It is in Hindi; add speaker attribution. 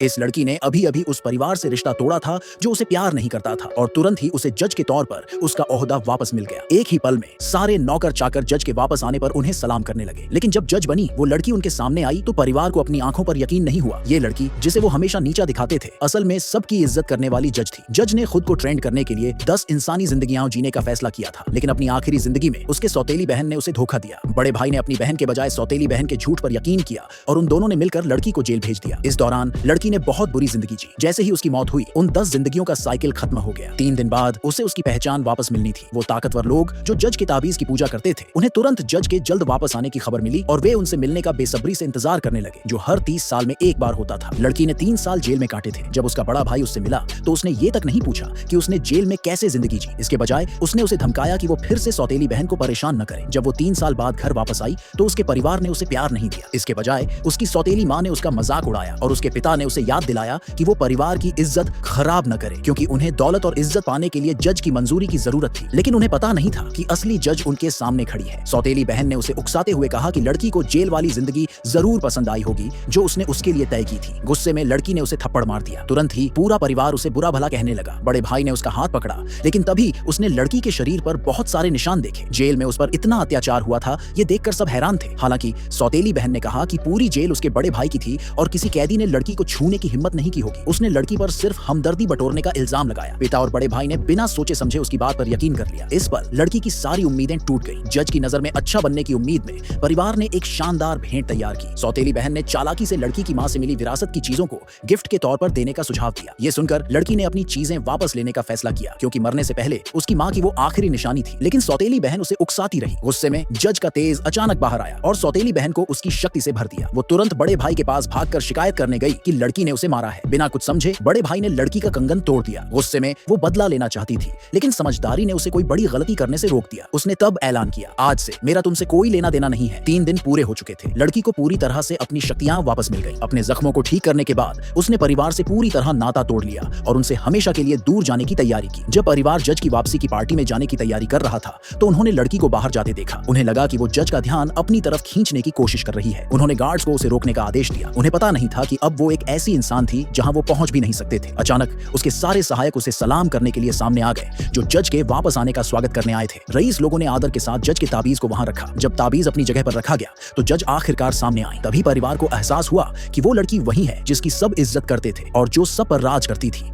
Speaker 1: इस लड़की ने अभी अभी उस परिवार से रिश्ता तोड़ा था जो उसे प्यार नहीं करता था और तुरंत ही उसे जज के तौर पर उसका ओहदा वापस मिल गया। एक ही पल में सारे नौकर चाकर जज के वापस आने पर उन्हें सलाम करने लगे। लेकिन जब जज बनी वो लड़की उनके सामने आई तो परिवार को अपनी आंखों पर यकीन नहीं हुआ। ये लड़की जिसे वो हमेशा नीचा दिखाते थे असल में सबकी इज्जत करने वाली जज थी। जज ने खुद को ट्रेंड करने के लिए 10 इंसानी जिंदगियां जीने का फैसला किया था, लेकिन अपनी आखिरी जिंदगी में उसके सौतेली बहन ने उसे धोखा दिया। बड़े भाई ने अपनी बहन के बजाय सौतेली बहन के झूठ पर यकीन किया और उन दोनों ने मिलकर लड़की को जेल भेज दिया। इस दौरान लड़की ने बहुत बुरी जिंदगी जी। जैसे ही उसकी मौत हुई उन 10 जिंदगियों का साइकिल खत्म हो गया। 3 दिन बाद उसे उसकी पहचान वापस मिलनी थी। वो ताकतवर लोग जो जज के ताबीज की पूजा करते थे उन्हें तुरंत जज के जल्द वापस आने की खबर मिली और वे उनसे मिलने का बेसब्री से इंतजार करने लगे, जो हर 30 साल में एक बार होता था। लड़की ने 3 साल जेल में काटे थे। जब उसका बड़ा भाई उससे मिला तो उसने ये तक नहीं पूछा कि उसने जेल में कैसे जिंदगी जी। इसके बजाय उसने उसे धमकाया कि वो फिर से सौतेली बहन को परेशान न करे। जब वो 3 साल बाद घर वापस आई तो उसके परिवार ने उसे प्यार नहीं दिया। इसके बजाय उसकी सौतेली माँ ने उसका मजाक उड़ाया और उसके पिता ने उसे याद दिलाया कि वो परिवार की इज्जत खराब न करे, क्योंकि उन्हें दौलत और इज्जत पाने के लिए जज की मंजूरी की जरूरत थी। लेकिन उन्हें पता नहीं था कि असली जज उनके सामने खड़ी है। सौतेली बहन ने उसे उकसाते हुए कहा कि लड़की को जेल वाली जिंदगी जरूर पसंद आई होगी जो उसने उसके लिए तय की थी। गुस्से में लड़की ने उसे थप्पड़ मार दिया। तुरंत ही पूरा परिवार उसे बुरा भला कहने लगा। बड़े भाई ने उसका हाथ पकड़ा, लेकिन तभी उसने लड़की के शरीर पर बहुत सारे निशान देखे। जेल में उस पर इतना अत्याचार हुआ था ये देखकर सब हैरान थे। हालांकि सौतेली बहन ने कहा कि पूरी जेल उसके बड़े भाई की थी और किसी कैदी ने लड़की को छूने की हिम्मत नहीं की होगी। उसने लड़की पर सिर्फ हमदर्दी बटोरने का इल्जाम लगाया। पिता और बड़े भाई ने बिना सोचे समझे उसकी बात पर यकीन कर लिया। इस पर लड़की की सारी उम्मीदें टूट गईं। जज की नजर में अच्छा बनने की उम्मीद में परिवार ने एक शानदार भेंट तैयार की। सौतेली बहन ने चालाकी से लड़की की मां से मिली विरासत की चीजों को गिफ्ट के तौर पर देने का सुझाव दिया। ये सुनकर लड़की ने अपनी चीजें वापस लेने का फैसला किया, क्योंकि मरने से पहले उसकी मां की वो आखिरी निशानी थी। लेकिन सौतेली बहन उसे उकसाती रही। गुस्से में जज का तेज अचानक बाहर आया और सौतेली बहन को उसकी शक्ति से भर दिया। वो तुरंत बड़े भाई के पास भागकर शिकायत करने गई कि लड़की ने उसे मारा है। बिना कुछ समझे बड़े भाई ने लड़की का कंगन तोड़ दिया। गुस्से में वो बदला लेना चाहती थी, लेकिन समझदारी ने उसे कोई बड़ी गलती करने से रोक दिया। उसने तब ऐलान किया, आज से मेरा तुमसे कोई लेना देना नहीं है। 3 दिन पूरे हो चुके थे। लड़की को पूरी तरह से अपनी शक्तियां वापस मिल गई। अपने जख्मों को ठीक करने के बाद उसने परिवार से पूरी तरह नाता तोड़ लिया और उनसे हमेशा के लिए दूर जाने की तैयारी की। जब परिवार जज की वापसी की पार्टी में जाने की तैयारी कर रहा था तो उन्होंने लड़की को बाहर जाते देखा। उन्हें लगा कि वो जज का ध्यान अपनी तरफ खींचने की कोशिश कर रही है। उन्होंने गार्ड्स को उसे रोकने का आदेश दिया। उन्हें पता नहीं था कि अब वो एक ऐसी इंसान थी जहां वो पहुंच भी नहीं सकते थे। अचानक उसके सारे सहायक उसे सलाम करने के लिए सामने आ गए, जो जज के वापस आने का स्वागत करने आए थे। रईस लोगों ने आदर के साथ जज के ताबीज को वहां रखा। जब ताबीज अपनी जगह पर रखा गया तो जज आखिरकार सामने आई। तभी परिवार को एहसास हुआ कि वो लड़की वही है जिसकी सब इज्जत करते थे और जो सब पर राज करती थी।